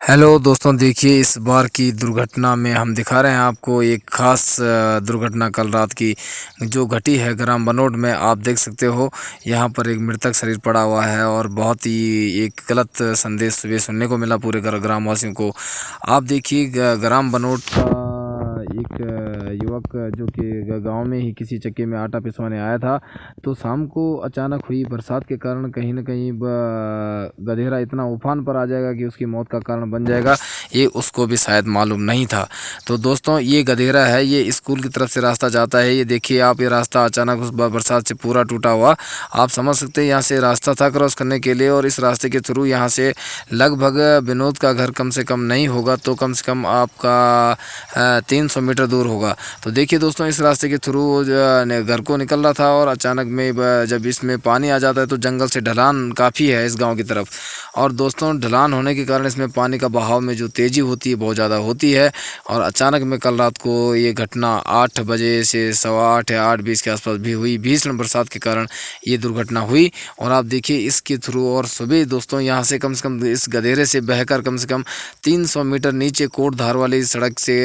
Hello दोस्तों, देखिए इस बार की दुर्घटना में हम दिखा रहे हैं आपको एक ख़ास दुर्घटना कल रात की जो घटी है ग्राम बनोट में। आप देख सकते हो यहाँ पर एक मृतक शरीर पड़ा हुआ है और बहुत ही एक गलत संदेश सुबह सुनने को मिला पूरे ग्रामवासियों को। आप देखिए ग्राम बनोट का एक युवक जो कि गांव में ही किसी चक्की में आटा पिसवाने आया था, तो शाम को अचानक हुई बरसात के कारण कहीं न कहीं गधेरा इतना उफान पर आ जाएगा कि उसकी मौत का कारण बन जाएगा, ये उसको भी शायद मालूम नहीं था। तो दोस्तों, ये गधेरा है, ये स्कूल की तरफ से रास्ता जाता है। ये देखिए आप, ये रास्ता अचानक उस बरसात से पूरा टूटा हुआ। आप समझ सकते हैं यहाँ से रास्ता था क्रॉस करने के लिए, और इस रास्ते के थ्रू यहाँ से लगभग विनोद का घर कम से कम नहीं होगा तो कम से कम आपका 300 मीटर दूर होगा। तो देखिए दोस्तों, इस रास्ते के थ्रू घर को निकल रहा था और अचानक में जब इसमें पानी आ जाता है तो जंगल से ढलान काफ़ी है इस गांव की तरफ। और दोस्तों, ढलान होने के कारण इसमें पानी का बहाव में जो तेज़ी होती है बहुत ज़्यादा होती है। और अचानक में कल रात को ये घटना 8 बजे से सवा 8 या 8:20 के आसपास भी हुई। भीषण बरसात के कारण ये दुर्घटना हुई। और आप देखिए इसके थ्रू, और सुबह दोस्तों यहाँ से कम इस गधेरे से बहकर कम से कम 300 मीटर नीचे कोटधार वाली सड़क से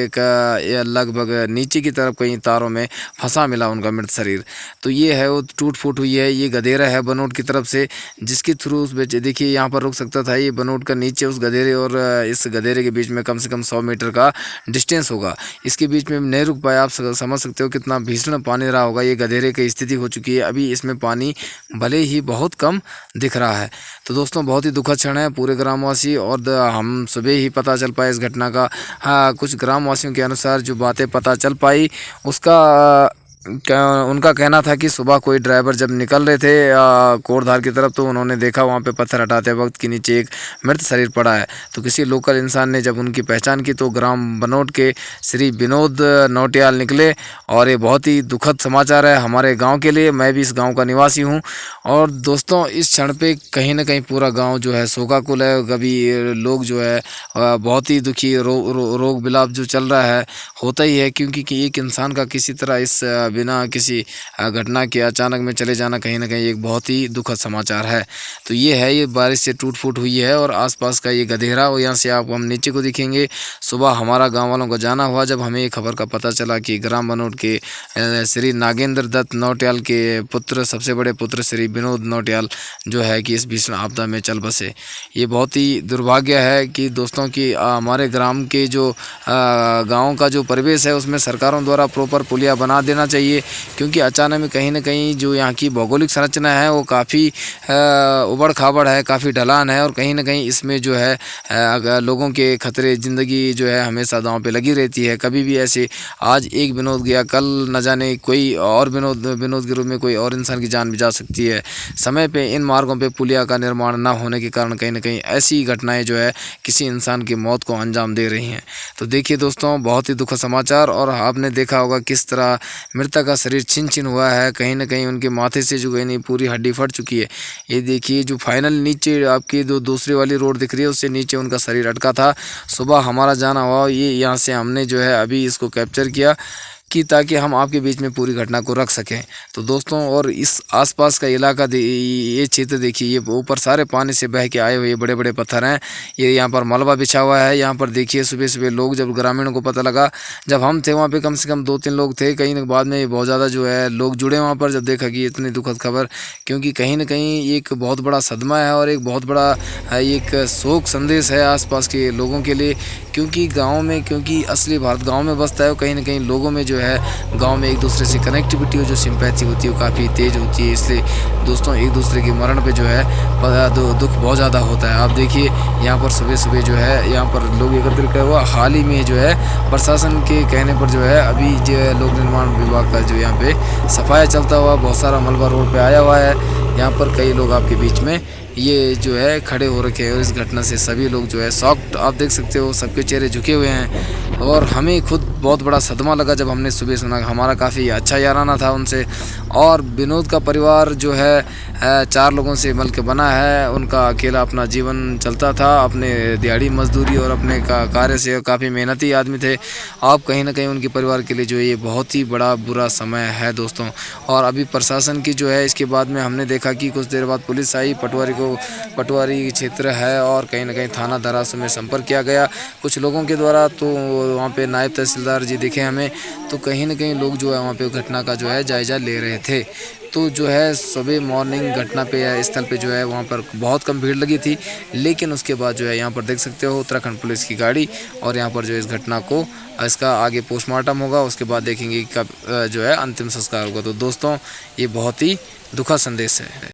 लगभग नीचे की तरफ कहीं तारों में फंसा मिला उनका मृत शरीर। तो ये है वो टूट फूट हुई है। ये गधेरा है बनोट की तरफ से, जिसके थ्रू उस बेच देखिए यहाँ पर रुक सकता था। ये बनोट का नीचे उस गधेरे और इस गधेरे के बीच में कम से कम 100 मीटर का डिस्टेंस होगा। इसके बीच में नहीं रुक पाया। आप समझ सकते हो कितना भीषण पानी रहा होगा। ये गधेरे की स्थिति हो चुकी है, अभी इसमें पानी भले ही बहुत कम दिख रहा है। तो दोस्तों, बहुत ही दुखद क्षण है पूरे ग्रामवासी, और हम सुबह ही पता चल पाया इस घटना का। हाँ, कुछ ग्रामवासियों के अनुसार जो बातें पता चल पाई उसका उनका कहना था कि सुबह कोई ड्राइवर जब निकल रहे थे कोटधार की तरफ, तो उन्होंने देखा वहाँ पे पत्थर हटाते वक्त कि नीचे एक मृत शरीर पड़ा है। तो किसी लोकल इंसान ने जब उनकी पहचान की तो ग्राम बनोट के श्री विनोद नौटियाल निकले। और ये बहुत ही दुखद समाचार है हमारे गांव के लिए। मैं भी इस गांव का निवासी हूं। और दोस्तों, इस क्षण पे कहीं ना कहीं पूरा गांव जो है शोकाकुल है। कभी लोग जो है बहुत ही दुखी, रोग बिलाप जो चल रहा है होता ही है, क्योंकि कि एक इंसान का किसी तरह इस बिना किसी घटना के अचानक में चले जाना कहीं ना कहीं एक बहुत ही दुखद समाचार है। तो ये है, ये बारिश से टूट फूट हुई है और आसपास का ये गधेरा, और यहाँ से आप हम नीचे को दिखेंगे। सुबह हमारा गांव वालों को जाना हुआ जब हमें ये खबर का पता चला कि ग्राम बनोट के श्री नागेंद्र दत्त नौटियाल के पुत्र, सबसे बड़े पुत्र श्री विनोद नौटियाल जो है कि इस भीषण आपदा में चल बसे। ये बहुत ही दुर्भाग्य है कि दोस्तों की हमारे ग्राम के जो गाँव का जो परिवेश है उसमें सरकारों द्वारा प्रॉपर पुलिया बना देना चाहिए, क्योंकि अचानक में कहीं ना कहीं जो यहाँ की भौगोलिक संरचना है वो काफ़ी उबड़ खाबड़ है, काफ़ी ढलान है, और कहीं ना कहीं इसमें जो है लोगों के खतरे, ज़िंदगी जो है हमेशा दांव पे लगी रहती है। कभी भी ऐसे आज एक विनोद गया, कल न जाने कोई और विनोद के रूप में कोई और इंसान की जान भी जा सकती है। समय पे इन मार्गों पे पुलिया का निर्माण न होने के कारण कहीं ना कहीं ऐसी घटनाएं जो है किसी इंसान की मौत को अंजाम दे रही हैं। तो देखिए दोस्तों, बहुत ही दुखद समाचार। और आपने देखा होगा किस तरह मृतक का शरीर छिन छिन हुआ है। कहीं ना कहीं उनके माथे से जो है नहीं पूरी हड्डी फट चुकी है। ये देखिए जो फाइनल नीचे आपकी जो दूसरी वाली रोड दिख रही है उससे नीचे उनका शरीर अटका था। सुबह हमारा जाना हुआ, ये यहाँ से हमने जो है अभी इसको कैप्चर किया कि ताकि हम आपके बीच में पूरी घटना को रख सकें। तो दोस्तों, और इस आसपास का इलाका ये क्षेत्र देखिए, ये ऊपर सारे पानी से बह के आए हुए बड़े बड़े पत्थर हैं। ये यहाँ पर मलबा बिछा हुआ है। यहाँ पर देखिए सुबह सुबह लोग, जब ग्रामीणों को पता लगा, जब हम थे वहाँ पे कम से कम 2-3 लोग थे, कहीं बाद में बहुत ज़्यादा जो है लोग जुड़े वहाँ पर जब देखा कि इतनी दुखद खबर, क्योंकि कहीं ना कहीं एक बहुत बड़ा सदमा है और एक बहुत बड़ा एक शोक संदेश है आसपास के लोगों के लिए। क्योंकि गाँव में, क्योंकि असली भारत गाँव में बसता है, और कहीं ना कहीं लोगों में जो है गांव में एक दूसरे से कनेक्टिविटी हो, जो सिंपैथी होती है वो काफ़ी तेज़ होती है। इसलिए दोस्तों, एक दूसरे के मरण पे जो है दुख बहुत ज़्यादा होता है। आप देखिए यहाँ पर सुबह सुबह जो है यहाँ पर लोग एकत्रित किया हुआ। हाल ही में जो है प्रशासन के कहने पर जो है अभी जो लोक निर्माण विभाग का जो यहाँ पे सफाया चलता हुआ, बहुत सारा मलबा रोड पर आया हुआ है। यहाँ पर कई लोग आपके बीच में ये जो है खड़े हो रखे हैं, और इस घटना से सभी लोग जो है शॉक्ड, आप देख सकते हो सबके चेहरे झुके हुए हैं। और हमें खुद बहुत बड़ा सदमा लगा जब हमने सुबह सुना। हमारा काफ़ी अच्छा याराना था उनसे, और विनोद का परिवार जो है 4 लोगों से मिल के बना है। उनका अकेला अपना जीवन चलता था, अपने दिहाड़ी मजदूरी और अपने कार्य से, काफ़ी मेहनती आदमी थे। आप कहीं ना कहीं उनके परिवार के लिए जो है ये बहुत ही बड़ा बुरा समय है दोस्तों। और अभी प्रशासन की जो है इसके बाद में हमने देखा कि कुछ देर बाद पुलिस आई, पटवारी को पटवारी क्षेत्र है और कहीं ना कहीं थाना दरासू में संपर्क किया गया कुछ लोगों के द्वारा। तो वहाँ पे नायब तहसीलदार जी दिखे हमें, तो कहीं ना कहीं लोग जो है वहाँ पे घटना का जो है जायज़ा ले रहे थे। तो जो है सुबह मॉर्निंग घटना पे स्थल पे जो है वहाँ पर बहुत कम भीड़ लगी थी, लेकिन उसके बाद जो है यहाँ पर देख सकते हो उत्तराखंड पुलिस की गाड़ी, और यहाँ पर जो है इस घटना को इसका आगे पोस्टमार्टम होगा, उसके बाद देखेंगे कब जो है अंतिम संस्कार होगा। तो दोस्तों ये बहुत ही दुखद संदेश है।